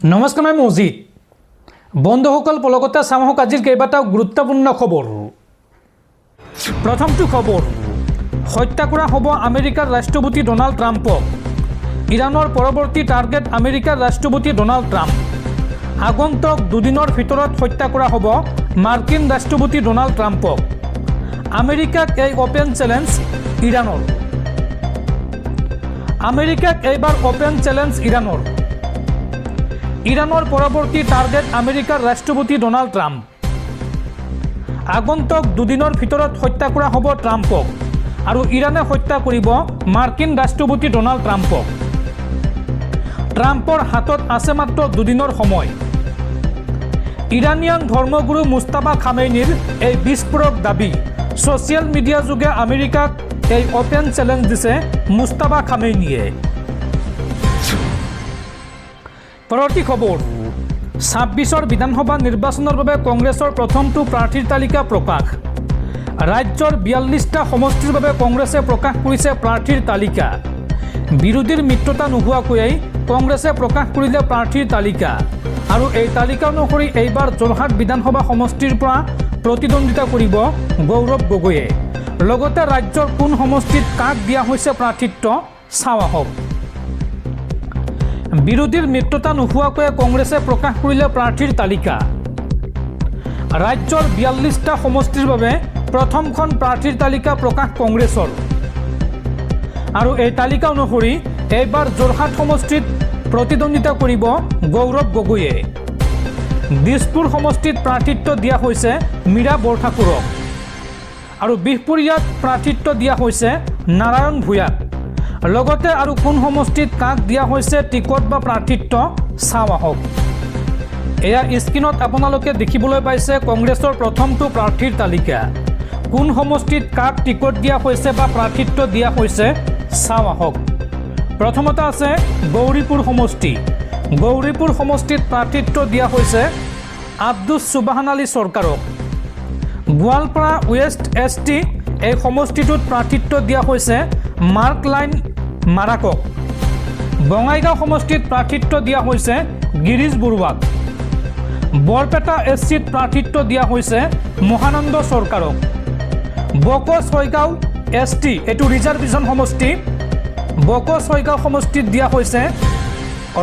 নমস্কাৰ, মই মজিদ। বন্ধুসকল, পলকতে চামহক আজিৰ কেইবাটাও গুৰুত্বপূৰ্ণ খবৰ। প্ৰথমটো খবৰ, হত্যা কৰা হ'ব আমেৰিকাৰ ৰাষ্ট্ৰপতি ডনাল্ড ট্ৰাম্পক। ইৰাণৰ পৰৱৰ্তী টাৰ্গেট আমেৰিকাৰ ৰাষ্ট্ৰপতি ডনাল্ড ট্ৰাম্প। আগন্তুক দুদিনৰ ভিতৰত হত্যা কৰা হ'ব মাৰ্কিন ৰাষ্ট্ৰপতি ডনাল্ড ট্ৰাম্পক। আমেৰিকাক এই অপেন চেলেঞ্জ ইৰাণৰ। আমেৰিকাক এইবাৰ অপেন চেলেঞ্জ ইৰাণৰ। ইৰাণৰ পৰৱৰ্তী টাৰ্গেট আমেৰিকাৰ ৰাষ্ট্ৰপতি ডনাল্ড ট্ৰাম্প। আগন্তুক দুদিনৰ ভিতৰত হত্যা কৰা হ'ব ট্ৰাম্পক আৰু ইৰাণে হত্যা কৰিব মাৰ্কিন ৰাষ্ট্ৰপতি ডনাল্ড ট্ৰাম্পক। ট্ৰাম্পৰ হাতত আছে মাত্ৰ দুদিনৰ সময়। ইৰাণীয়ান ধৰ্মগুৰু মুস্তাফা খামেইনিৰ এই বিস্ফোৰক দাবী। ছ'চিয়েল মিডিয়া যোগে আমেৰিকাক এই অপেন চেলেঞ্জ দিছে মুস্তাফা খামেইনিয়ে। পৰৱৰ্তী খবৰ, ২৬ বিধানসভা নিৰ্বাচনৰ বাবে কংগ্ৰেছৰ প্ৰথমটো প্ৰাৰ্থীৰ তালিকা প্ৰকাশ। ৰাজ্যৰ ৪২টা সমষ্টিৰ বাবে কংগ্ৰেছে প্ৰকাশ কৰিছে প্ৰাৰ্থীৰ তালিকা। বিৰোধীৰ মিত্ৰতা নোহোৱাকৈয়ে কংগ্ৰেছে প্ৰকাশ কৰিলে প্ৰাৰ্থীৰ তালিকা আৰু এই তালিকা অনুসৰি এইবাৰ যোৰহাট বিধানসভা সমষ্টিৰ পৰা প্ৰতিদ্বন্দ্বিতা কৰিব গৌৰৱ গগৈয়ে। লগতে ৰাজ্যৰ কোন সমষ্টিত কাক দিয়া হৈছে প্ৰাৰ্থিত্ব চাওঁ আহক। বিৰোধীৰ মিত্ৰতা নোহোৱাকৈয়ে কংগ্ৰেছে প্ৰকাশ কৰিলে প্ৰাৰ্থীৰ তালিকা। ৰাজ্যৰ ৪২টা সমষ্টিৰ বাবে প্ৰথমখন প্ৰাৰ্থীৰ তালিকা প্ৰকাশ কংগ্ৰেছৰ আৰু এই তালিকা অনুসৰি এইবাৰ যোৰহাট সমষ্টিত প্ৰতিদ্বন্দ্বিতা কৰিব গৌৰৱ গগৈয়ে। দিছপুৰ সমষ্টিত প্ৰাৰ্থিত্ব দিয়া হৈছে মীৰা বৰঠাকুৰক আৰু বিহপুৰীয়াত প্ৰাৰ্থিত্ব দিয়া হৈছে নাৰায়ণ ভূঞাক। লগতে আৰু কোন সমষ্টিত কাক দিয়া হৈছে টিকট বা প্ৰাৰ্থিত্ব চাওঁ আহক। এয়া স্ক্ৰীণত আপোনালোকে দেখিবলৈ পাইছে কংগ্ৰেছৰ প্ৰথমটো প্ৰাৰ্থীৰ তালিকা। কোন সমষ্টিত কাক টিকট দিয়া হৈছে বা প্ৰাৰ্থিত্ব দিয়া হৈছে চাওঁ আহক। প্ৰথমতে আছে গৌৰীপুৰ সমষ্টি। গৌৰীপুৰ সমষ্টিত প্ৰাৰ্থিত্ব দিয়া হৈছে আব্দুছ সুবহান আলী চৰকাৰক। গোৱালপাৰা ৱেষ্ট ST এই সমষ্টিটোত প্ৰাৰ্থিত্ব দিয়া হৈছে মাৰ্ক লাইন মাৰাকক। বঙাইগাঁও সমষ্টিত প্ৰাৰ্থিত্ব দিয়া হৈছে গিৰিজ বৰুৱাক। বৰপেটা SCত প্ৰাৰ্থিত্ব দিয়া হৈছে মহানন্দ চৰকাৰক। বকো-ছয়গাঁও ST এইটো ৰিজাৰ্ভেশ্যন সমষ্টি। বকো-ছয়গাঁও সমষ্টিত দিয়া হৈছে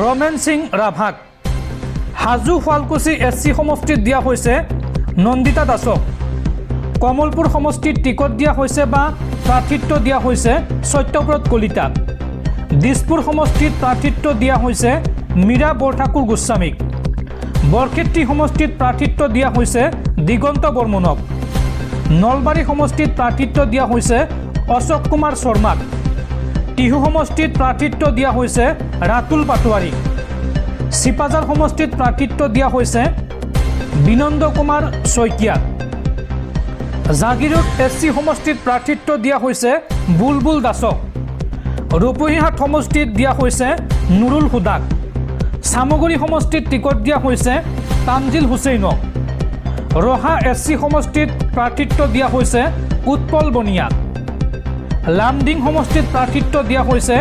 ৰমেন সিং ৰাভাক। হাজো শুৱালকুছি SC সমষ্টিত দিয়া হৈছে নন্দিতা দাসক। কমলপুৰ সমষ্টিত টিকট দিয়া হৈছে বা প্ৰাৰ্থিত্ব দিয়া হৈছে সত্যব্ৰত কলিতাক। দিছপুৰ সমষ্টিত প্ৰাৰ্থিত্ব দিয়া হৈছে মীৰা বৰঠাকুৰ গোস্বামীক। বৰক্ষেত্ৰী সমষ্টিত প্ৰাৰ্থিত্ব দিয়া হৈছে দিগন্ত বৰ্মনক। নলবাৰী সমষ্টিত প্ৰাৰ্থিত্ব দিয়া হৈছে অশোক কুমাৰ শৰ্মাক। টিহু সমষ্টিত প্ৰাৰ্থিত্ব দিয়া হৈছে ৰাতুল পাটোৱাৰীক। চিপাঝাৰ সমষ্টিত প্ৰাৰ্থিত্ব দিয়া হৈছে বিনন্দ কুমাৰ শইকীয়াক। জাগিৰোড SC সমষ্টিত প্ৰাৰ্থিত্ব দিয়া হৈছে বুলবুল দাসক। ৰূপহীহাট সমষ্টিত দিয়া হৈছে নুৰুল হুদাক। চামগুৰি সমষ্টিত টিকট দিয়া হৈছে তানজিল হুছেইনক। ৰহা SC সমষ্টিত প্ৰাৰ্থিত্ব দিয়া হৈছে উৎপল বনিয়াক। লামডিং সমষ্টিত প্ৰাৰ্থিত্ব দিয়া হৈছে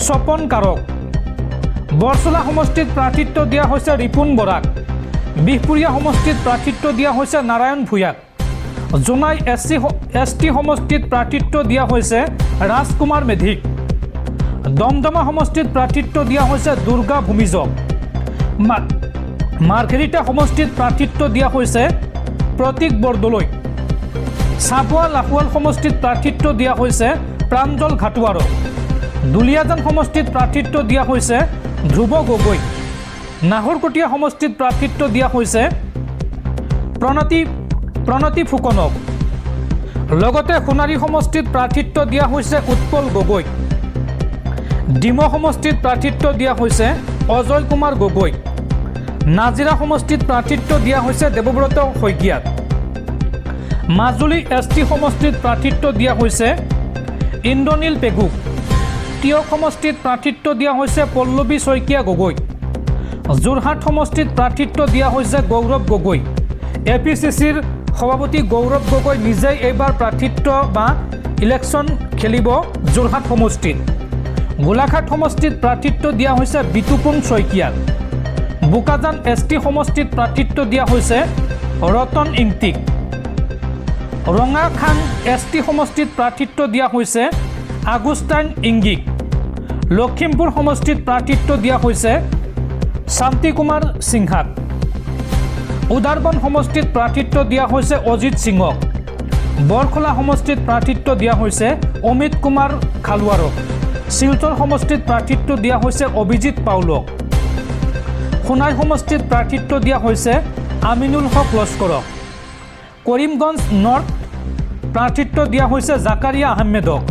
স্বপন কাৰক। বৰচলা সমষ্টিত প্ৰাৰ্থিত্ব দিয়া হৈছে ৰিপুণ বৰাক। বিহপুৰীয়া সমষ্টিত প্ৰাৰ্থিত্ব দিয়া হৈছে নাৰায়ণ ভূঞাক। জোনাই ST সমষ্টিত প্ৰাৰ্থিত্ব দিয়া হৈছে ৰাজকুমাৰ মেধিক। দমদমা সমষ্টিত প্ৰাৰ্থিত্ব দিয়া হৈছে দুৰ্গা ভূমিজক। মাৰ্ঘেৰিটা সমষ্টিত প্ৰাৰ্থিত্ব দিয়া হৈছে প্ৰতীক বৰদলৈক। চাবুৱা লাহোৱাল সমষ্টিত প্ৰাৰ্থিত্ব দিয়া হৈছে প্ৰাঞ্জল ঘাটোৱাৰক। দুলীয়াজান সমষ্টিত প্ৰাৰ্থিত্ব দিয়া হৈছে ধ্ৰুৱ গগৈক। নাহৰকটীয়া সমষ্টিত প্ৰাৰ্থিত্ব দিয়া হৈছে প্ৰণতি ফুকনক। লগতে সোণাৰী সমষ্টিত প্ৰাৰ্থিত্ব দিয়া হৈছে উৎপল গগৈক। ডিমৌ সমষ্টিত প্ৰাৰ্থিত্ব দিয়া হৈছে অজয় কুমাৰ গগৈক। নাজিৰা সমষ্টিত প্ৰাৰ্থিত্ব দিয়া হৈছে দেৱব্ৰত শইকীয়াক। মাজুলী ST সমষ্টিত প্ৰাৰ্থিত্ব দিয়া হৈছে ইন্দ্ৰনীল পেগুক। টিয়ক সমষ্টিত প্ৰাৰ্থিত্ব দিয়া হৈছে পল্লৱী শইকীয়া গগৈক। যোৰহাট সমষ্টিত প্ৰাৰ্থিত্ব দিয়া হৈছে গৌৰৱ গগৈ। APCCৰ সভাপতি গৌৰৱ গগৈ নিজেই এইবাৰ প্ৰাৰ্থিত্ব বা ইলেকশ্যন খেলিব যোৰহাট সমষ্টিত। গোলাঘাট সমষ্টিত প্ৰাৰ্থিত্ব দিয়া হৈছে বিতুপন শইকীয়াক। বোকাজান ST সমষ্টিত প্ৰাৰ্থিত্ব দিয়া হৈছে ৰতন ইংতিক। ৰঙাখান ST সমষ্টিত প্ৰাৰ্থিত্ব দিয়া হৈছে আগুষ্টাইন ইংগিক। লখিমপুৰ সমষ্টিত প্ৰাৰ্থিত্ব দিয়া হৈছে শান্তি কুমাৰ সিংহাক। উদাৰবন সমষ্টিত প্ৰাৰ্থিত্ব দিয়া হৈছে অজিত সিঙক। বৰখলা সমষ্টিত প্ৰাৰ্থিত্ব দিয়া হৈছে অমিত কুমাৰ খালৱাৰক। শিলচৰ সমষ্টিত প্ৰাৰ্থিত্ব দিয়া হৈছে অভিজিৎ পাউলক। সোণাই সমষ্টিত প্ৰাৰ্থিত্ব দিয়া হৈছে আমিনুল হক লস্কৰক। কৰিমগঞ্জ নৰ্থ প্ৰাৰ্থিত্ব দিয়া হৈছে জাকাৰিয়া আহমেদক।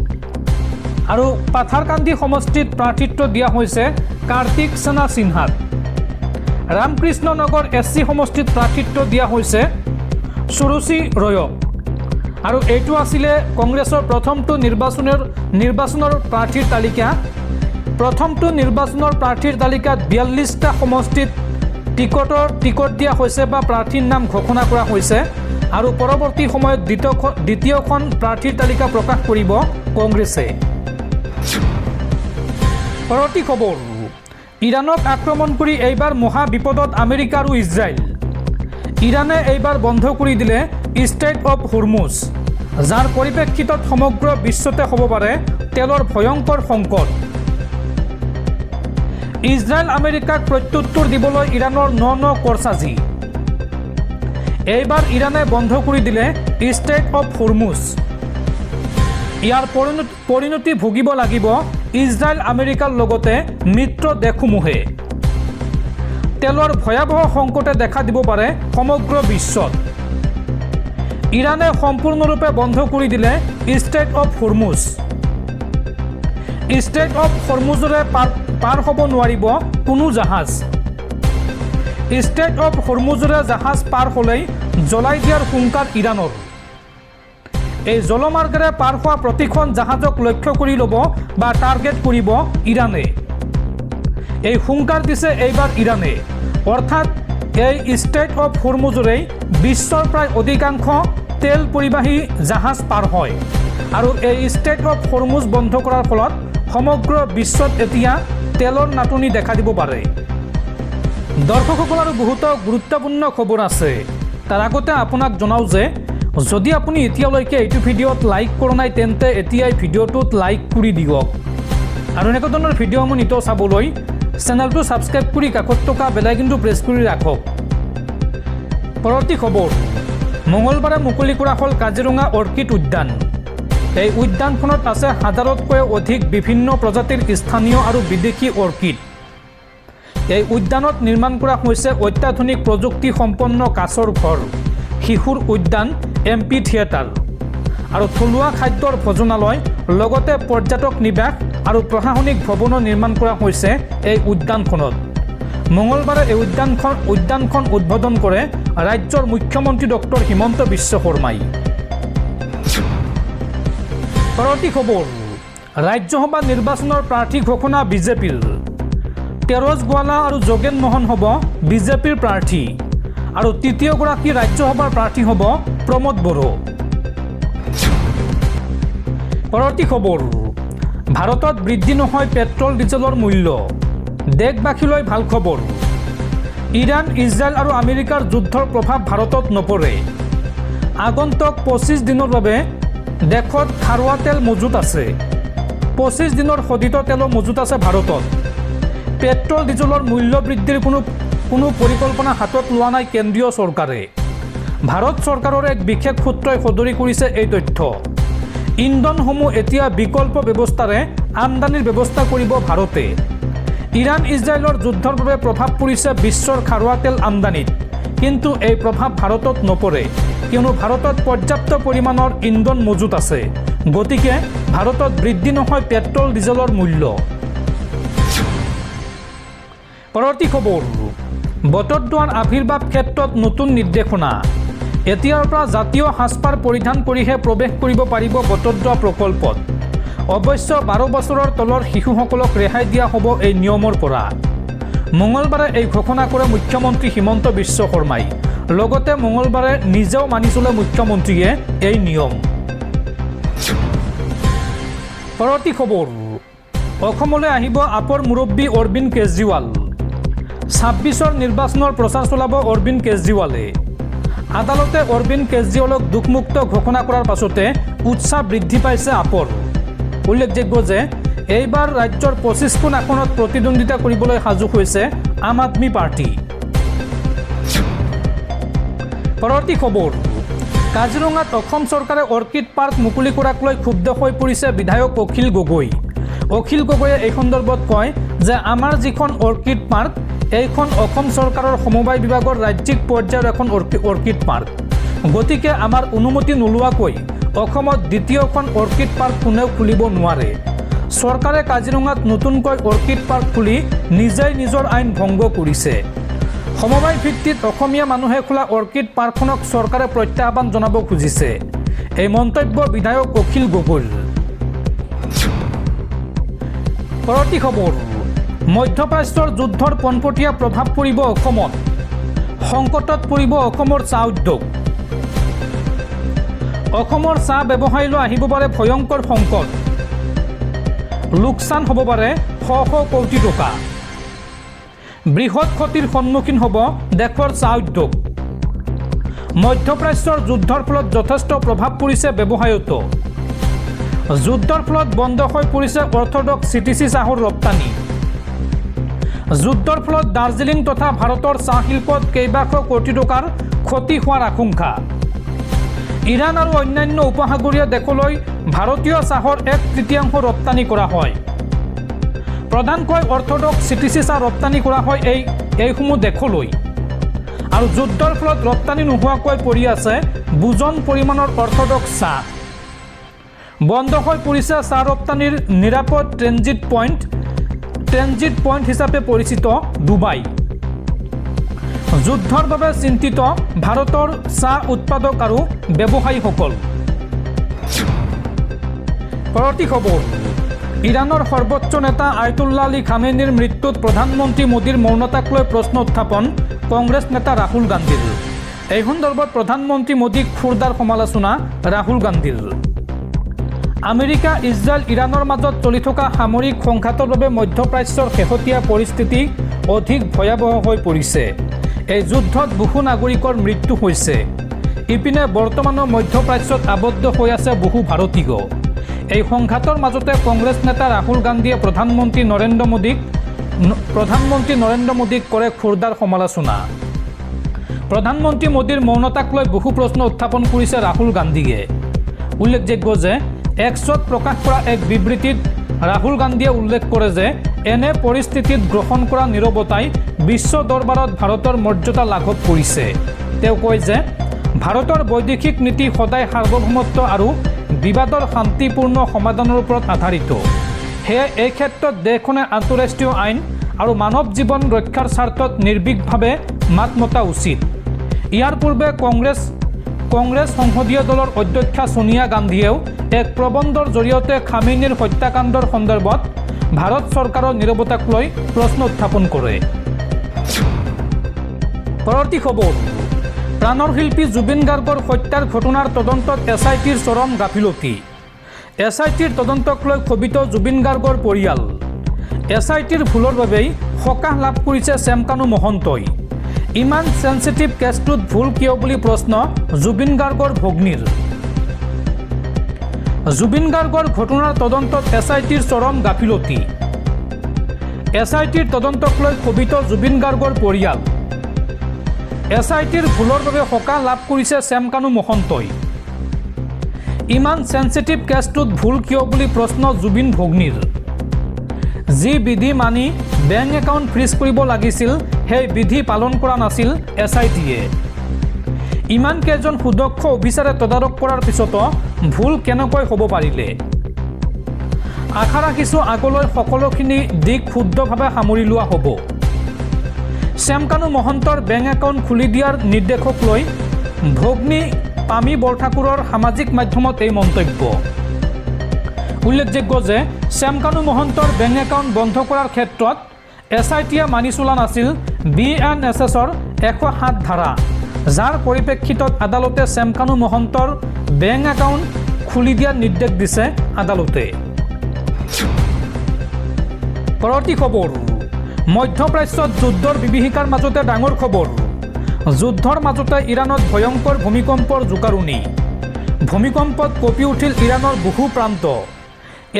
আৰু পাথাৰকান্দি সমষ্টিত প্ৰাৰ্থিত্ব দিয়া হৈছে কাৰ্তিক সেনা সিনহাক। ৰামকৃষ্ণ নগৰ SC সমষ্টিত প্ৰাৰ্থিত্ব দিয়া হৈছে সুৰুচি ৰয়ক। আৰু এইটো আছিলে কংগ্ৰেছৰ প্ৰথমটো নিৰ্বাচনৰ প্ৰাৰ্থীৰ তালিকা। প্ৰথমটো নিৰ্বাচনৰ প্ৰাৰ্থীৰ তালিকাত 42টা সমষ্টিত টিকট দিয়া হৈছে বা প্ৰাৰ্থীৰ নাম ঘোষণা কৰা হৈছে। আৰু পৰৱৰ্তী সময়ত দ্বিতীয়খন প্ৰাৰ্থীৰ তালিকা প্ৰকাশ কৰিব কংগ্ৰেছে। পৰৱৰ্তী খবৰ, ইৰাণক আক্ৰমণ কৰি এইবাৰ মহা বিপদত আমেৰিকা আৰু ইজৰাইল। ইৰাণে এইবাৰ বন্ধ কৰি দিলে ষ্ট্ৰেইট অফ হৰমুজ, যাৰ পৰিপ্ৰেক্ষিতত সমগ্ৰ বিশ্বতে হ'ব পাৰে তেলৰ ভয়ংকৰ সংকট। ইজৰাইল আমেৰিকাক প্ৰত্যুত্তৰ দিবলৈ ইৰাণৰ ন কৰচাজি। এইবাৰ ইৰাণে বন্ধ কৰি দিলে ষ্ট্ৰেইট অফ হৰমুজ। ইয়াৰ পৰিণতি ভুগিব লাগিব ইজৰাইল আমেৰিকাৰ লগতে মিত্ৰ দেশসমূহে। তেলৰ ভয়াৱহ সংকটে দেখা দিব পাৰে সমগ্ৰ বিশ্বত। ইৰাণে সম্পূৰ্ণৰূপে বন্ধ কৰি দিলে strait of Hormuz. Strait of হৰমুজৰে পাৰ হ'ব নোৱাৰিব কোনো জাহাজ। ষ্ট্ৰেইট অফ হৰমুজৰে জাহাজ পাৰ হ'লেই জ্বলাই দিয়াৰ হুংকাৰ ইৰাণৰ। এই জলমাৰ্গেৰে পাৰ হোৱা প্ৰতিখন জাহাজক লক্ষ্য কৰি ল'ব বা টাৰ্গেট কৰিব ইৰাণে। এই হুংকাৰ দিছে এইবাৰ ইৰাণে। অৰ্থাৎ এই ষ্ট্ৰেইট অফ হৰমুজৰেই বিশ্বৰ প্ৰায় অধিকাংশ তেল পৰিবাহী জাহাজ পাৰ হয়। আৰু এই ষ্ট্ৰেইট অফ হৰমুজ বন্ধ কৰাৰ ফলত সমগ্ৰ বিশ্বত এতিয়া তেলৰ নাটনি দেখা দিব পাৰে। দৰ্শকসকল, আৰু বহুতো গুৰুত্বপূৰ্ণ খবৰ আছে। তাৰ আগতে আপোনাক জনাওঁ যে যদি আপুনি এতিয়ালৈকে এইটো ভিডিঅ'ত লাইক কৰা নাই তেন্তে এতিয়াই ভিডিঅ'টোত লাইক কৰি দিয়ক। আৰু এনেকুৱা ধৰণৰ ভিডিঅ'সমূহ নিতৌ চাবলৈ চেনেলটো ছাবস্ক্ৰাইব কৰি কাষত থকা বেল আইকনটো প্ৰেছ কৰি ৰাখক। পৰৱৰ্তী খবৰ, মঙলবাৰে মুকলি কৰা হ'ল কাজিৰঙা অৰ্কিড উদ্যান। এই উদ্যানখনত আছে হাজাৰতকৈ অধিক বিভিন্ন প্ৰজাতিৰ স্থানীয় আৰু বিদেশী অৰ্কিড। এই উদ্যানত নিৰ্মাণ কৰা হৈছে অত্যাধুনিক প্ৰযুক্তি সম্পন্ন কাছৰ ঘৰ, শিশুৰ উদ্যান, MP থিয়েটাৰ আৰু থলুৱা খাদ্যৰ ভোজনালয়, লগতে পৰ্যটক নিবাস আৰু প্ৰশাসনিক ভৱনো নিৰ্মাণ কৰা হৈছে এই উদ্যানখনত। মঙলবাৰে এই উদ্যানখন উদ্বোধন কৰে ৰাজ্যৰ মুখ্যমন্ত্ৰী ডক্টৰ হিমন্ত বিশ্ব শৰ্মাই। পৰৱৰ্তী খবৰ, ৰাজ্যসভা নিৰ্বাচনৰ প্ৰাৰ্থী ঘোষণা বিজেপিৰ। তেৰজ গোৱালা আৰু যোগেন মোহন হ'ব বিজেপিৰ প্ৰাৰ্থী। আৰু তৃতীয়গৰাকী ৰাজ্যসভাৰ প্ৰাৰ্থী হ'ব প্ৰমোদ বড়ো। পৰৱৰ্তী খবৰ, ভাৰতত বৃদ্ধি নহয় পেট্ৰল ডিজেলৰ মূল্য। দেশবাসীলৈ ভাল খবৰ, ইৰাণ, ইজৰাইল আৰু আমেৰিকাৰ যুদ্ধৰ প্ৰভাৱ ভাৰতত নপৰে। আগন্তুক 25 দিনৰ বাবে দেশত খাৰুৱা তেল মজুত আছে। 25 দিনৰ শোধিত তেলো মজুত আছে ভাৰতত। পেট্ৰল ডিজেলৰ মূল্য বৃদ্ধিৰ কোনো পৰিকল্পনা হাতত লোৱা নাই কেন্দ্ৰীয় চৰকাৰে। ভাৰত চৰকাৰৰ এক বিশেষ সূত্ৰই সদৰি কৰিছে এই তথ্য। ইন্ধনসমূহ এতিয়া বিকল্প ব্যৱস্থাৰে আমদানিৰ ব্যৱস্থা কৰিব ভাৰতে। ইৰাণ ইজৰাইলৰ যুদ্ধৰ বাবে প্ৰভাৱ পৰিছে বিশ্বৰ খাৰুৱা তেল আমদানিত, কিন্তু এই প্ৰভাৱ ভাৰতত নপৰে, কিয়নো ভাৰতত পৰ্যাপ্ত পৰিমাণৰ ইন্ধন মজুত আছে। গতিকে ভাৰতত বৃদ্ধি নহয় পেট্ৰল ডিজেলৰ মূল্য। পৰৱৰ্তী খবৰ, বটদ্ৰৱাৰ আৱিৰ্ভাৱ ক্ষেত্ৰত নতুন নিৰ্দেশনা। এতিয়াৰ পৰা জাতীয় সাজপাৰ পৰিধান কৰিহে প্ৰৱেশ কৰিব পাৰিব বটদ্ৰৱা প্ৰকল্পত। অৱশ্যে 12 বছৰৰ তলৰ শিশুসকলক ৰেহাই দিয়া হ'ব এই নিয়মৰ পৰা। মঙলবাৰে এই ঘোষণা কৰে মুখ্যমন্ত্ৰী হিমন্ত বিশ্ব শৰ্মাই। লগতে মঙলবাৰে নিজেও মানি চলে মুখ্যমন্ত্ৰীয়ে এই নিয়ম। পৰৱৰ্তী খবৰ, অসমলৈ আহিব আপৰ মুৰব্বী অৰবিন্দ কেজৰিৱাল। 26 নিৰ্বাচনৰ প্ৰচাৰ চলাব অৰবিন্দ কেজৰিৱালে। আদালতে অৰবিন্দ কেজৰিৱালক দুখমুক্ত ঘোষণা কৰাৰ পাছতে উৎসাহ বৃদ্ধি পাইছে আপৰ। উল্লেখযোগ্য যে এইবাৰ ৰাজ্যৰ 25খন আসনত প্ৰতিদ্বন্দ্বিতা কৰিবলৈ সাজু হৈছে আম আদমি পাৰ্টি। পৰৱৰ্তী খবৰ, কাজিৰঙাত অসম চৰকাৰে অৰ্কিড পাৰ্ক মুকলি কৰাক লৈ ক্ষুব্ধ হৈ পৰিছে বিধায়ক অখিল গগৈ। অখিল গগৈয়ে এই সন্দৰ্ভত কয় যে আমাৰ যিখন অৰ্কিড পাৰ্ক এইখন অসম চৰকাৰৰ সমবায় বিভাগৰ ৰাজ্যিক পৰ্যায়ৰ এখন অৰ্কিড পাৰ্ক। গতিকে আমাৰ অনুমতি নোলোৱাকৈ অসমত দ্বিতীয়খন অৰ্কিড পাৰ্ক কোনেও খুলিব নোৱাৰে। চৰকাৰে কাজিৰঙাত নতুনকৈ অৰ্কিড পাৰ্ক খুলি নিজেই নিজৰ আইন ভংগ কৰিছে। সমবায় ভিত্তিত অসমীয়া মানুহে খোলা অৰ্কিড পাৰ্কখনক চৰকাৰে প্ৰত্যাহ্বান জনাব খুজিছে। এই মন্তব্য বিধায়ক অখিল গগৈৰ। পৰৱৰ্তী খবৰ, মধ্যপ্ৰাচ্যৰ যুদ্ধৰ পোনপটীয়া প্ৰভাৱ পৰিব অসমত। সংকটত পৰিব অসমৰ চাহ উদ্যোগ। অসমৰ চাহ ব্যৱসায়ীলৈ আহিব পাৰে ভয়ংকৰ সংকট। লোকচান হ'ব পাৰে শ শ কোটি টকা। বৃহৎ ক্ষতিৰ সন্মুখীন হ'ব দেশৰ চাহ উদ্যোগ। মধ্যপ্ৰাচ্যৰ যুদ্ধৰ ফলত যথেষ্ট প্ৰভাৱ পৰিছে ব্যৱসায়তো। যুদ্ধৰ ফলত বন্ধ হৈ পৰিছে অৰ্থডক্স চিটিচি চাহৰ ৰপ্তানি। যুদ্ধৰ ফলত দাৰ্জিলিং তথা ভাৰতৰ চাহ শিল্পত কেইবাশ কোটি টকাৰ ক্ষতি হোৱাৰ আশংকা। ইৰাণ আৰু অন্যান্য উপসাগৰীয় দেশলৈ ভাৰতীয় চাহৰ 1/3 ৰপ্তানি কৰা হয়। প্ৰধানকৈ অৰ্থডক্স চিটিচি চাহ ৰপ্তানি কৰা হয় এইসমূহ দেশলৈ। আৰু যুদ্ধৰ ফলত ৰপ্তানি নোহোৱাকৈ পৰি আছে বুজন পৰিমাণৰ অৰ্থডক্স চাহ। বন্ধ হৈ পৰিছে চাহ ৰপ্তানিৰ নিৰাপদ ট্ৰেনজিট পইণ্ট হিচাপে পৰিচিত ডুবাই। যুদ্ধৰ বাবে চিন্তিত ভাৰতৰ চাহ উৎপাদক আৰু ব্যৱসায়ীসকল। পৰৱৰ্তী খবৰ, ইৰাণৰ সৰ্বোচ্চ নেতা আয়াতুল্লাহ আলী খামেনিৰ মৃত্যুত প্ৰধানমন্ত্ৰী মোদীৰ মৌনতাক লৈ প্ৰশ্ন উত্থাপন কংগ্ৰেছ নেতা ৰাহুল গান্ধীৰ। এই সন্দৰ্ভত প্ৰধানমন্ত্ৰী মোদীক খুৰদাৰ সমালোচনা ৰাহুল গান্ধীৰ। আমেৰিকা, ইজৰাইল, ইৰাণৰ মাজত চলি থকা সামৰিক সংঘাতৰ বাবে মধ্যপ্ৰাচ্যৰ শেহতীয়া পৰিস্থিতি অধিক ভয়াৱহ হৈ পৰিছে। এই যুদ্ধত বহু নাগৰিকৰ মৃত্যু হৈছে। ইপিনে বৰ্তমানৰ মধ্যপ্ৰাচ্যত আবদ্ধ হৈ আছে বহু ভাৰতীয়। এই সংঘাতৰ মাজতে কংগ্ৰেছ নেতা ৰাহুল গান্ধীয়ে প্ৰধানমন্ত্ৰী নৰেন্দ্ৰ মোদীক কৰে খুৰদাৰ সমালোচনা। প্ৰধানমন্ত্ৰী মোদীৰ মৌনতাক লৈ বহু প্ৰশ্ন উত্থাপন কৰিছে ৰাহুল গান্ধীয়ে। উল্লেখযোগ্য যে এক্সত প্ৰকাশ কৰা এক বিবৃতিত ৰাহুল গান্ধীয়ে উল্লেখ কৰে যে এনে পৰিস্থিতিত গ্ৰহণ কৰা নীৰৱতাই বিশ্ব দৰবাৰত ভাৰতৰ মৰ্যাদা লাঘৱ কৰিছে। তেওঁ কয় যে ভাৰতৰ বৈদেশিক নীতি সদায় সাৰ্বভৌমত্ব আৰু বিবাদৰ শান্তিপূৰ্ণ সমাধানৰ ওপৰত আধাৰিত। সেয়ে এই ক্ষেত্ৰত দেশখনে আন্তঃৰাষ্ট্ৰীয় আইন আৰু মানৱ জীৱন ৰক্ষাৰ স্বাৰ্থত নিৰ্ভীকভাৱে মাত মতা উচিত। ইয়াৰ পূৰ্বে কংগ্ৰেছ সংসদীয় দলৰ অধ্যক্ষা ছোনিয়া গান্ধীয়েও এক প্ৰবন্ধৰ জৰিয়তে খামেনিৰ হত্যাকাণ্ডৰ সন্দৰ্ভত ভাৰত চৰকাৰৰ নীৰৱতাক লৈ প্ৰশ্ন উত্থাপন কৰে। পৰৱৰ্তী খবৰ, প্ৰাণৰ শিল্পী জুবিন গাৰ্গৰ হত্যাৰ ঘটনাৰ তদন্তত SITৰ চৰম গাফিলতি। SITৰ তদন্তক লৈ ক্ষোভিত জুবিন গাৰ্গৰ পৰিয়াল। SITৰ ভুলৰ বাবেই সকাহ লাভ কৰিছে শ্যামকানু মহন্তই। ইমান সেন্সিটিভ কেছটোত ভুল কিয় বুলি প্ৰশ্ন জুবিন গাৰ্গৰ ভগ্নীৰ। জুবিন গাৰ্গৰ ঘটনাৰ তদন্তত SITৰ চৰম গাফিলতি। SITৰ তদন্তক লৈ ক্ষোভিত জুবিন গাৰ্গৰ পৰিয়াল। SITৰ ভুলৰ বাবে সকাহ লাভ কৰিছে শ্যামকানু মহন্তই। ইমান সেন্সিটিভ কেছটোত ভুল কিয় বুলি প্ৰশ্ন জুবিন ভগ্নীৰ। যি বিধি মানি বেংক একাউণ্ট ফ্ৰিজ কৰিব লাগিছিল সেই বিধি পালন কৰা নাছিল SITয়ে। ইমান কেইজন সুদক্ষ অফিচাৰে তদাৰক কৰাৰ পিছতো ভুল কেনেকৈ হ'ব পাৰিলে? আশা ৰাখিছোঁ আগলৈ সকলোখিনি দিশ শুদ্ধভাৱে সামৰি লোৱা হ'ব। শ্যামকানু মহন্তৰ বেংক একাউণ্ট খুলি দিয়াৰ নিৰ্দেশক লৈ ভগ্নী পামী বৰঠাকুৰৰ সামাজিক মাধ্যমত এই মন্তব্য। উল্লেখযোগ্য যে শ্যামকানু মহন্তৰ বেংক একাউণ্ট বন্ধ কৰাৰ ক্ষেত্ৰত SITয়ে মানি চলা নাছিল BNSSৰ 107 ধাৰা, যাৰ পৰিপ্ৰেক্ষিতত আদালতে শ্যামকানু মহন্তৰ বেংক একাউণ্ট খুলি দিয়াৰ নিৰ্দেশ দিছে আদালতে। পৰৱৰ্তী খবৰ, মধ্যপ্ৰাচ্যত যুদ্ধৰ বিভীষিকাৰ মাজতে ডাঙৰ খবৰ। যুদ্ধৰ মাজতে ইৰাণত ভয়ংকৰ ভূমিকম্পৰ জোকাৰণি। ভূমিকম্পত কঁপি উঠিল ইৰাণৰ বহু প্ৰান্ত।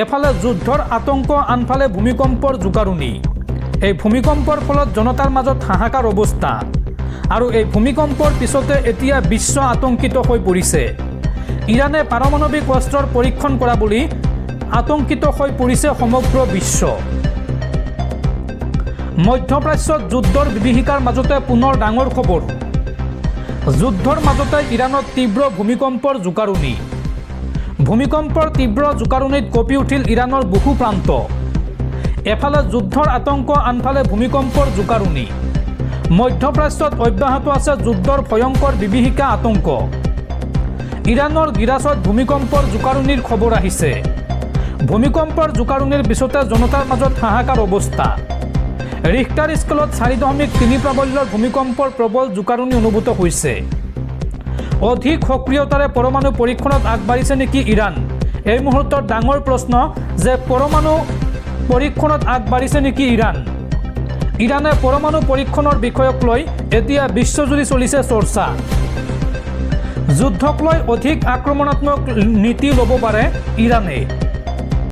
এফালে যুদ্ধৰ আতংক, আনফালে ভূমিকম্পৰ জোকাৰণি। এই ভূমিকম্পৰ ফলত জনতাৰ মাজত হাহাকাৰ অৱস্থা। আৰু এই ভূমিকম্পৰ পিছতে এতিয়া বিশ্ব আতংকিত হৈ পৰিছে। ইৰাণে পাৰমাণৱিক অস্ত্ৰৰ পৰীক্ষণ কৰা বুলি আতংকিত হৈ পৰিছে সমগ্ৰ বিশ্ব। মধ্যপ্ৰাচ্যত যুদ্ধৰ বিভীষিকাৰ মাজতে পুনৰ ডাঙৰ খবৰ। যুদ্ধৰ মাজতে ইৰাণত তীব্ৰ ভূমিকম্পৰ জোকাৰণি। ভূমিকম্পৰ তীব্ৰ জোকাৰণিত কঁপি উঠিল ইৰাণৰ বহু প্ৰান্ত। এফালে যুদ্ধৰ আতংক, আনফালে ভূমিকম্পৰ জোকাৰণি। মধ্যপ্ৰাচ্যত অব্যাহত আছে যুদ্ধৰ ভয়ংকৰ বিভীষিকা, আতংক। ইৰাণৰ গিৰাছত ভূমিকম্পৰ জোকাৰণিৰ খবৰ আহিছে। ভূমিকম্পৰ জোকাৰণিৰ পিছতে জনতাৰ মাজত হাহাকাৰ অৱস্থা। ৰিখটাৰ স্কেলত 4.3 প্ৰাবল্যৰ ভূমিকম্পৰ প্ৰবল জোকাৰণি অনুভূত হৈছে। অধিক সক্ৰিয়তাৰে পৰমাণু পৰীক্ষণত আগবাঢ়িছে নেকি ইৰাণ? এই মুহূৰ্তত ডাঙৰ প্ৰশ্ন যে পৰমাণু পৰীক্ষণত আগবাঢ়িছে নেকি ইৰাণ? ইৰাণে পৰমাণু পৰীক্ষণৰ বিষয়ক লৈ এতিয়া বিশ্বজুৰি চলিছে চৰ্চা। যুদ্ধক লৈ অধিক আক্ৰমণাত্মক নীতি ল'ব পাৰে ইৰাণে।